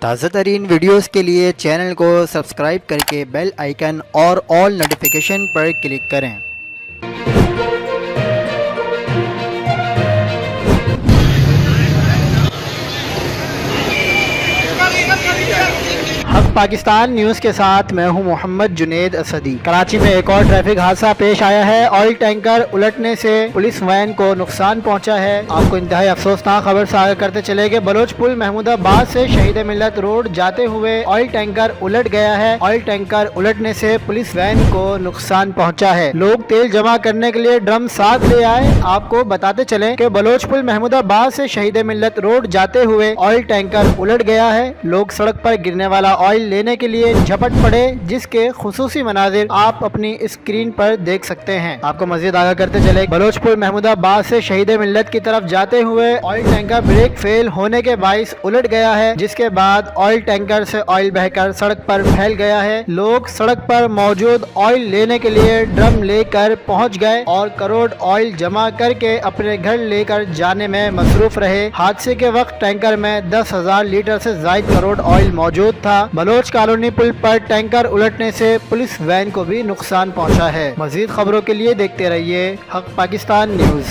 تازہ ترین ویڈیوز کے لیے چینل کو سبسکرائب کر کے بیل آئیکن اور آل نوٹیفیکیشن پر کلک کریں۔ حق پاکستان نیوز کے ساتھ میں ہوں محمد جنید اسدی۔ کراچی میں ایک اور ٹریفک حادثہ پیش آیا ہے۔ آئل ٹینکر الٹنے سے پولیس وین کو نقصان پہنچا ہے۔ آپ کو انتہائی افسوسناک خبر سے آگاہ کرتے چلے کہ بلوچ پل محمود آباد سے شہید ملت روڈ جاتے ہوئے آئل ٹینکر الٹ گیا ہے۔ آئل ٹینکر الٹنے سے پولیس وین کو نقصان پہنچا ہے۔ لوگ تیل جمع کرنے کے لیے ڈرم ساتھ لے آئے۔ آپ کو بتاتے چلیں کہ بلوچ پل محمود آباد سے شہید ملت روڈ جاتے ہوئے آئل ٹینکر الٹ گیا ہے۔ لوگ سڑک پر گرنے والا آئل لینے کے لیے جھپٹ پڑے، جس کے خصوصی مناظر آپ اپنی اسکرین پر دیکھ سکتے ہیں۔ آپ کو مزید آگاہ کرتے چلے بلوچ پل محمود آباد سے شہید ملت کی طرف جاتے ہوئے آئل ٹینکر بریک فیل ہونے کے باعث الٹ گیا ہے، جس کے بعد آئل ٹینکر سے آئل بہہ کر سڑک پر پھیل گیا ہے۔ لوگ سڑک پر موجود آئل لینے کے لیے ڈرم لے کر پہنچ گئے اور کروڑ آئل جمع کر کے اپنے گھر لے کر جانے میں مصروف رہے۔ حادثے کے وقت ٹینکر میں 10,000 لیٹر سے زائد کروڑ آئل موجود تھا۔ بلوچ کالونی پل پر ٹینکر الٹنے سے پولیس وین کو بھی نقصان پہنچا ہے۔ مزید خبروں کے لیے دیکھتے رہیے حق پاکستان نیوز۔